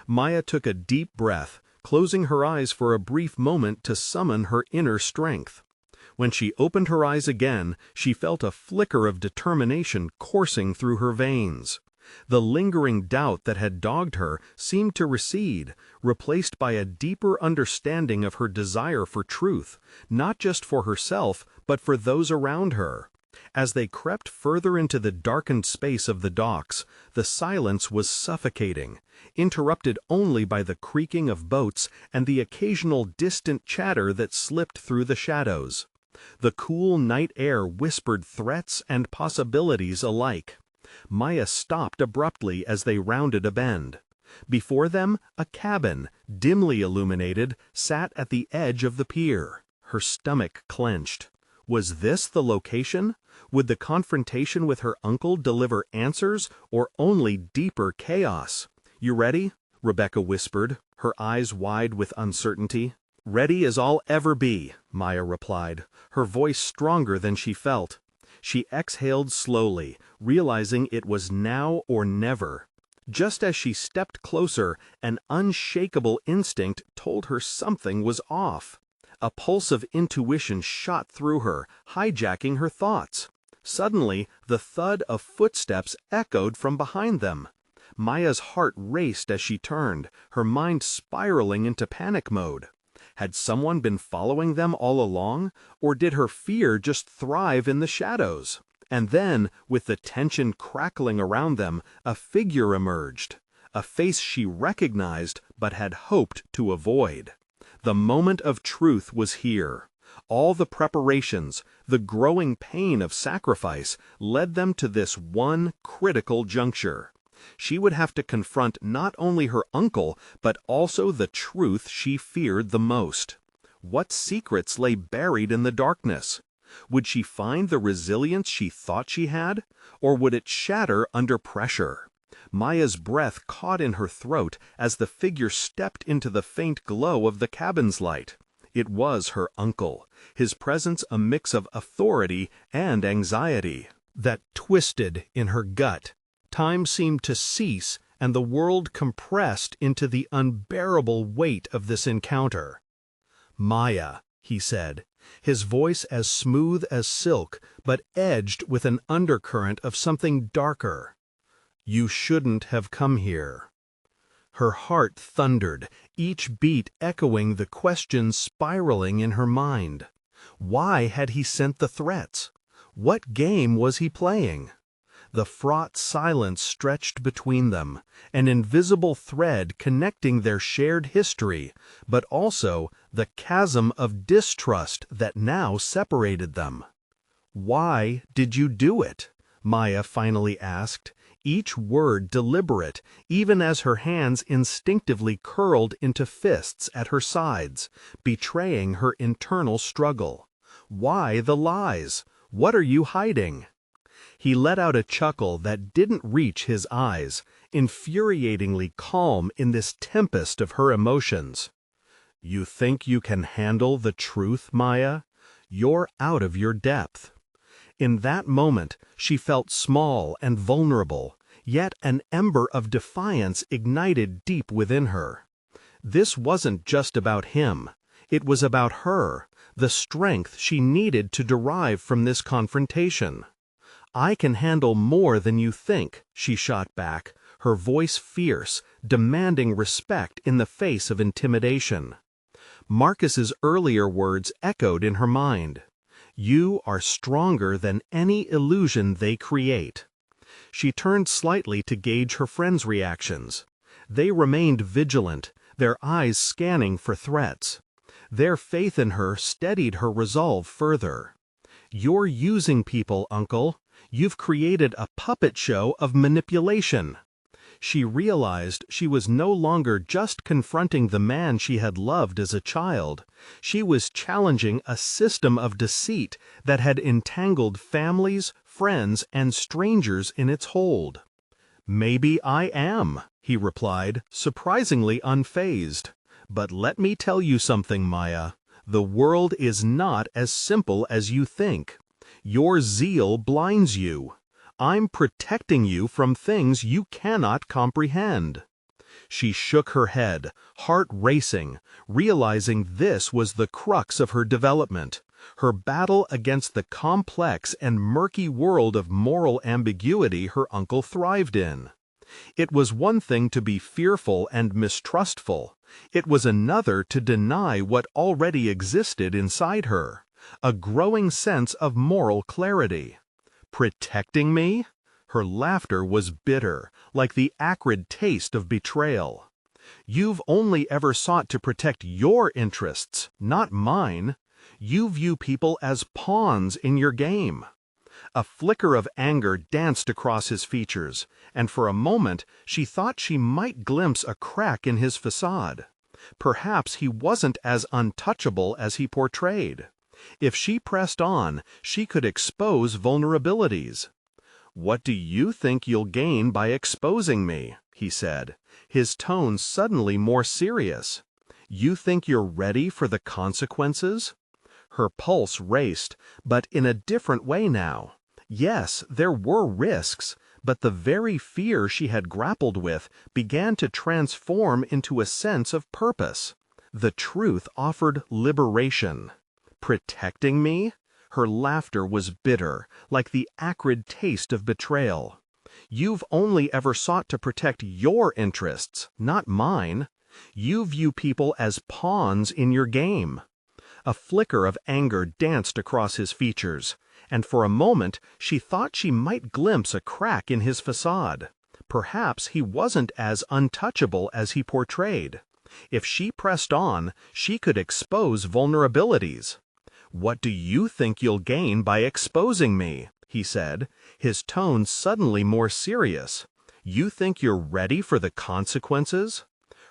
Maya took a deep breath, closing her eyes for a brief moment to summon her inner strength. When she opened her eyes again, she felt a flicker of determination coursing through her veins. The lingering doubt that had dogged her seemed to recede, replaced by a deeper understanding of her desire for truth, not just for herself, but for those around her. As they crept further into the darkened space of the docks, the silence was suffocating, interrupted only by the creaking of boats and the occasional distant chatter that slipped through the shadows. The cool night air whispered threats and possibilities alike. Maya stopped abruptly as they rounded a bend. Before them, a cabin, dimly illuminated, sat at the edge of the pier. Her stomach clenched. Was this the location? Would the confrontation with her uncle deliver answers or only deeper chaos? "You ready?" Rebecca whispered, her eyes wide with uncertainty. "Ready as I'll ever be," Maya replied, her voice stronger than she felt. She exhaled slowly, realizing it was now or never. Just as she stepped closer, an unshakable instinct told her something was off. A pulse of intuition shot through her, hijacking her thoughts. Suddenly, the thud of footsteps echoed from behind them. Maya's heart raced as she turned, her mind spiraling into panic mode. Had someone been following them all along, or did her fear just thrive in the shadows? And then, with the tension crackling around them, a figure emerged, a face she recognized but had hoped to avoid. The moment of truth was here. All the preparations, the growing pain of sacrifice, led them to this one critical juncture. She would have to confront not only her uncle, but also the truth she feared the most. What secrets lay buried in the darkness? Would she find the resilience she thought she had, or would it shatter under pressure? Maya's breath caught in her throat as the figure stepped into the faint glow of the cabin's light. It was her uncle, his presence a mix of authority and anxiety. That twisted in her gut. Time seemed to cease, and the world compressed into the unbearable weight of this encounter. "Maya," he said, his voice as smooth as silk, but edged with an undercurrent of something darker. "You shouldn't have come here." Her heart thundered, each beat echoing the questions spiraling in her mind. Why had he sent the threats? What game was he playing? The fraught silence stretched between them, an invisible thread connecting their shared history, but also the chasm of distrust that now separated them. "Why did you do it?" Maya finally asked, each word deliberate, even as her hands instinctively curled into fists at her sides, betraying her internal struggle. "Why the lies? What are you hiding?" He let out a chuckle that didn't reach his eyes, infuriatingly calm in this tempest of her emotions. "You think you can handle the truth, Maya? You're out of your depth." In that moment, she felt small and vulnerable, yet an ember of defiance ignited deep within her. This wasn't just about him. It was about her, the strength she needed to derive from this confrontation. "I can handle more than you think," she shot back, her voice fierce, demanding respect in the face of intimidation. Marcus's earlier words echoed in her mind. "You are stronger than any illusion they create." She turned slightly to gauge her friends' reactions. They remained vigilant, their eyes scanning for threats. Their faith in her steadied her resolve further. "You're using people, Uncle. You've created a puppet show of manipulation." She realized she was no longer just confronting the man she had loved as a child. She was challenging a system of deceit that had entangled families, friends, and strangers in its hold. "Maybe I am," he replied, surprisingly unfazed. "But let me tell you something, Maya. The world is not as simple as you think. Your zeal blinds you. I'm protecting you from things you cannot comprehend." She shook her head, heart racing, realizing this was the crux of her development, her battle against the complex and murky world of moral ambiguity her uncle thrived in. It was one thing to be fearful and mistrustful. It was another to deny what already existed inside her, a growing sense of moral clarity. "Protecting me?" Her laughter was bitter, like the acrid taste of betrayal. "You've only ever sought to protect your interests, not mine. You view people as pawns in your game." A flicker of anger danced across his features, and for a moment she thought she might glimpse a crack in his facade. Perhaps he wasn't as untouchable as he portrayed. If she pressed on, she could expose vulnerabilities. "What do you think you'll gain by exposing me?" he said, his tone suddenly more serious. "You think you're ready for the consequences?" Her pulse raced, but in a different way now. Yes, there were risks, but the very fear she had grappled with began to transform into a sense of purpose. The truth offered liberation. "Protecting me?" Her laughter was bitter, like the acrid taste of betrayal. "You've only ever sought to protect your interests, not mine. You view people as pawns in your game." A flicker of anger danced across his features, and for a moment she thought she might glimpse a crack in his facade. Perhaps he wasn't as untouchable as he portrayed. If she pressed on, she could expose vulnerabilities. "What do you think you'll gain by exposing me?" he said, his tone suddenly more serious. "You think you're ready for the consequences?"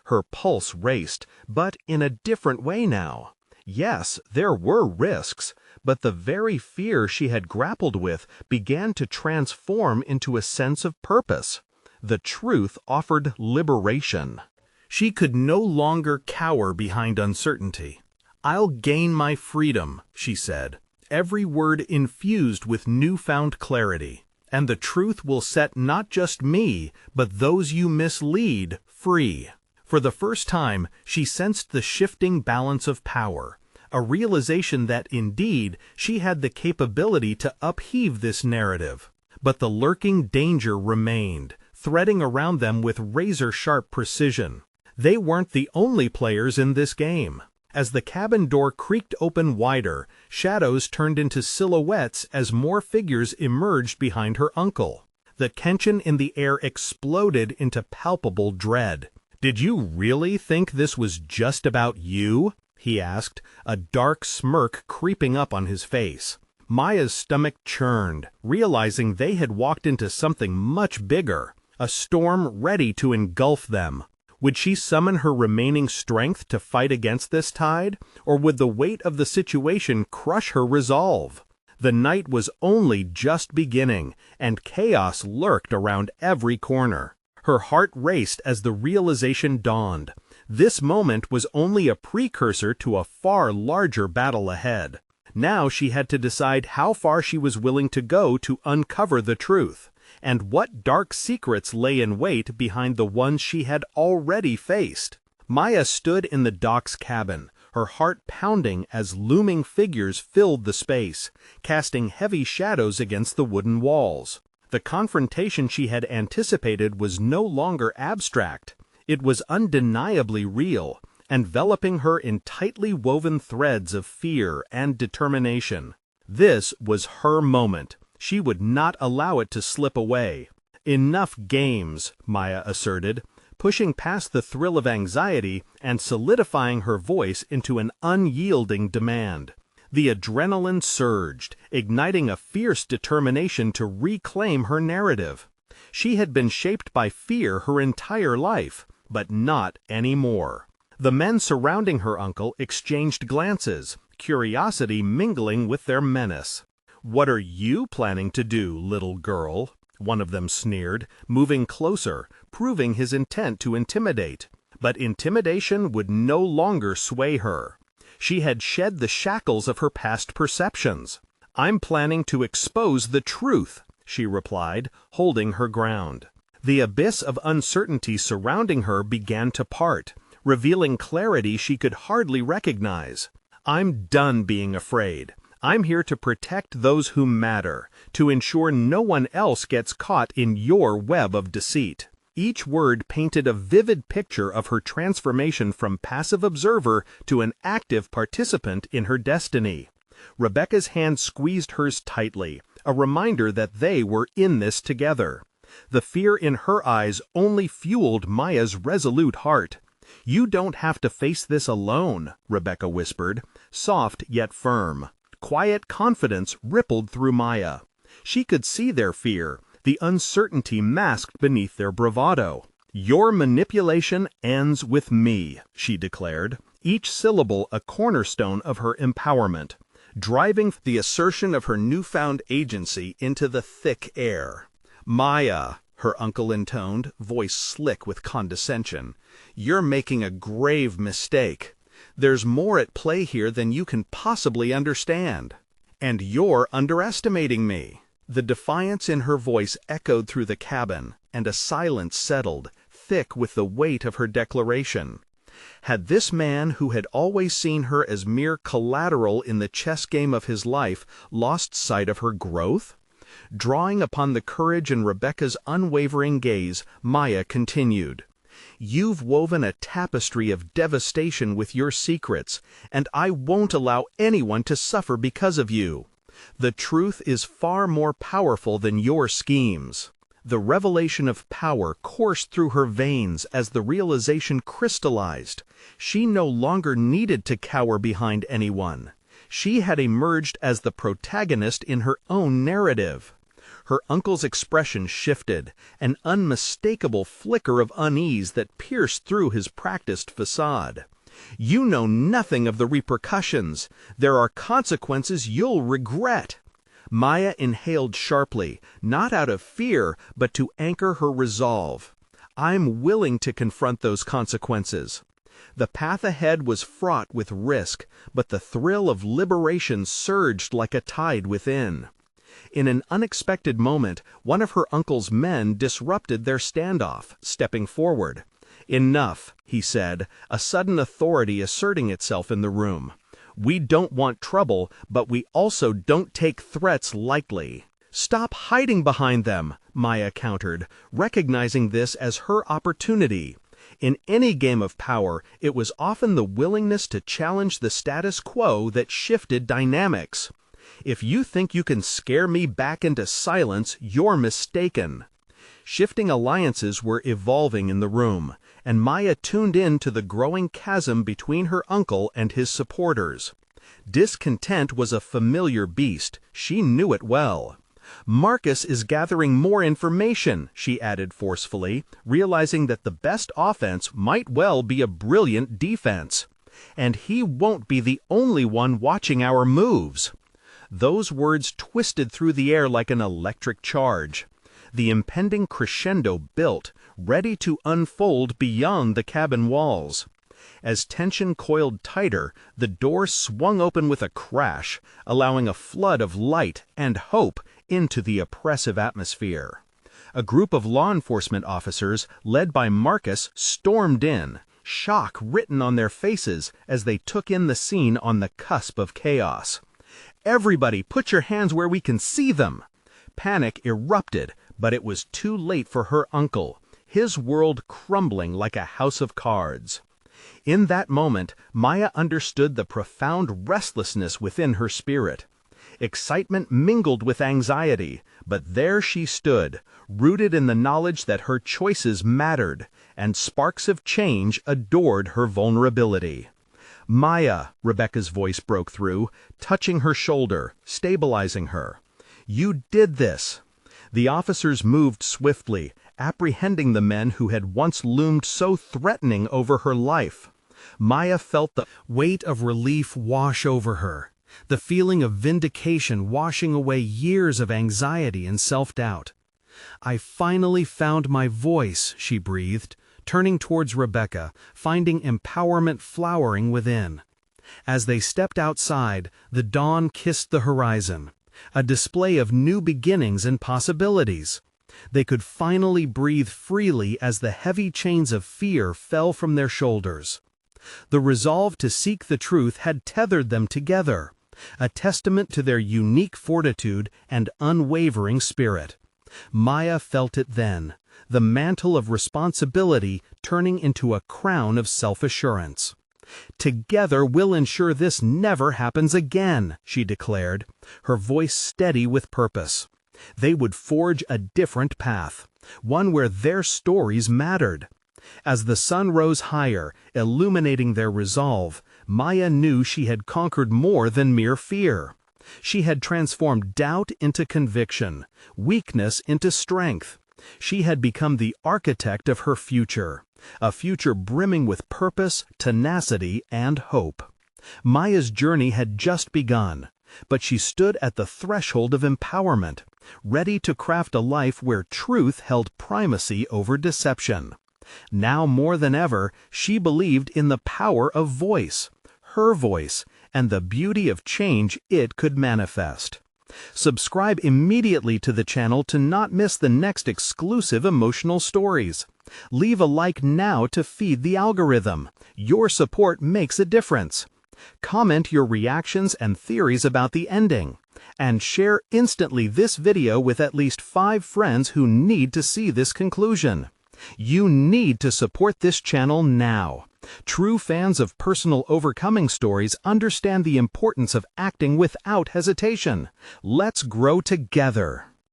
Her pulse raced, but in a different way now. Yes, there were risks, but the very fear she had grappled with began to transform into a sense of purpose. The truth offered liberation. She could no longer cower behind uncertainty. "I'll gain my freedom," she said, every word infused with newfound clarity. "And the truth will set not just me, but those you mislead, free." For the first time, she sensed the shifting balance of power, a realization that, indeed, she had the capability to upheave this narrative. But the lurking danger remained, threading around them with razor-sharp precision. They weren't the only players in this game. As the cabin door creaked open wider, shadows turned into silhouettes as more figures emerged behind her uncle. The tension in the air exploded into palpable dread. "Did you really think this was just about you?" he asked, a dark smirk creeping up on his face. Maya's stomach churned, realizing they had walked into something much bigger, a storm ready to engulf them. Would she summon her remaining strength to fight against this tide, or would the weight of the situation crush her resolve? The night was only just beginning, and chaos lurked around every corner. Her heart raced as the realization dawned. This moment was only a precursor to a far larger battle ahead. Now she had to decide how far she was willing to go to uncover the truth, and what dark secrets lay in wait behind the ones she had already faced. Maya stood in the doc's cabin, her heart pounding as looming figures filled the space, casting heavy shadows against the wooden walls. The confrontation she had anticipated was no longer abstract. It was undeniably real, enveloping her in tightly woven threads of fear and determination. This was her moment. She would not allow it to slip away. "Enough games," Maya asserted, pushing past the thrill of anxiety and solidifying her voice into an unyielding demand. The adrenaline surged, igniting a fierce determination to reclaim her narrative. She had been shaped by fear her entire life, but not anymore. The men surrounding her uncle exchanged glances, curiosity mingling with their menace. "What are you planning to do, little girl?" one of them sneered, moving closer, proving his intent to intimidate. But intimidation would no longer sway her. She had shed the shackles of her past perceptions. "I'm planning to expose the truth," she replied, holding her ground. The abyss of uncertainty surrounding her began to part, revealing clarity she could hardly recognize. "I'm done being afraid. I'm here to protect those who matter, to ensure no one else gets caught in your web of deceit." Each word painted a vivid picture of her transformation from passive observer to an active participant in her destiny. Rebecca's hand squeezed hers tightly, a reminder that they were in this together. The fear in her eyes only fueled Maya's resolute heart. "You don't have to face this alone," Rebecca whispered, soft yet firm. Quiet confidence rippled through Maya. She could see their fear, the uncertainty masked beneath their bravado. "Your manipulation ends with me," she declared, each syllable a cornerstone of her empowerment, driving the assertion of her newfound agency into the thick air. "Maya," her uncle intoned, voice slick with condescension, "you're making a grave mistake. There's more at play here than you can possibly understand. And you're underestimating me." The defiance in her voice echoed through the cabin, and a silence settled, thick with the weight of her declaration. Had this man, who had always seen her as mere collateral in the chess game of his life, lost sight of her growth? Drawing upon the courage in Rebecca's unwavering gaze, Maya continued, "You've woven a tapestry of devastation with your secrets, and I won't allow anyone to suffer because of you. The truth is far more powerful than your schemes." The revelation of power coursed through her veins as the realization crystallized. She no longer needed to cower behind anyone. She had emerged as the protagonist in her own narrative. Her uncle's expression shifted, an unmistakable flicker of unease that pierced through his practiced facade. "You know nothing of the repercussions. There are consequences you'll regret." Maya inhaled sharply, not out of fear, but to anchor her resolve. "I'm willing to confront those consequences." The path ahead was fraught with risk, but the thrill of liberation surged like a tide within. In an unexpected moment, one of her uncle's men disrupted their standoff, stepping forward. "Enough," he said, a sudden authority asserting itself in the room. "We don't want trouble, but we also don't take threats lightly." "Stop hiding behind them," Maya countered, recognizing this as her opportunity. In any game of power, it was often the willingness to challenge the status quo that shifted dynamics. "If you think you can scare me back into silence, you're mistaken." Shifting alliances were evolving in the room, and Maya tuned in to the growing chasm between her uncle and his supporters. Discontent was a familiar beast. She knew it well. "Marcus is gathering more information," she added forcefully, realizing that the best offense might well be a brilliant defense. "And he won't be the only one watching our moves." Those words twisted through the air like an electric charge. The impending crescendo built, ready to unfold beyond the cabin walls. As tension coiled tighter, the door swung open with a crash, allowing a flood of light and hope into the oppressive atmosphere. A group of law enforcement officers, led by Marcus, stormed in, shock written on their faces as they took in the scene on the cusp of chaos. "Everybody, put your hands where we can see them!" Panic erupted, but it was too late for her uncle, his world crumbling like a house of cards. In that moment, Maya understood the profound restlessness within her spirit. Excitement mingled with anxiety, but there she stood, rooted in the knowledge that her choices mattered, and sparks of change adored her vulnerability. "Maya," Rebecca's voice broke through, touching her shoulder, stabilizing her. "You did this." The officers moved swiftly, apprehending the men who had once loomed so threatening over her life. Maya felt the weight of relief wash over her, the feeling of vindication washing away years of anxiety and self-doubt. "I finally found my voice," she breathed, turning towards Rebecca, finding empowerment flowering within. As they stepped outside, the dawn kissed the horizon, a display of new beginnings and possibilities. They could finally breathe freely as the heavy chains of fear fell from their shoulders. The resolve to seek the truth had tethered them together, a testament to their unique fortitude and unwavering spirit. Maya felt it then, the mantle of responsibility turning into a crown of self-assurance. "Together we'll ensure this never happens again," she declared, her voice steady with purpose. They would forge a different path, one where their stories mattered. As the sun rose higher, illuminating their resolve, Maya knew she had conquered more than mere fear. She had transformed doubt into conviction, weakness into strength. She had become the architect of her future, a future brimming with purpose, tenacity, and hope. Maya's journey had just begun, but she stood at the threshold of empowerment, ready to craft a life where truth held primacy over deception. Now more than ever, she believed in the power of voice, her voice, and the beauty of change it could manifest. Subscribe immediately to the channel to not miss the next exclusive emotional stories. Leave a like now to feed the algorithm. Your support makes a difference. Comment your reactions and theories about the ending. And share instantly this video with at least 5 friends who need to see this conclusion. You need to support this channel now. True fans of personal overcoming stories understand the importance of acting without hesitation. Let's grow together.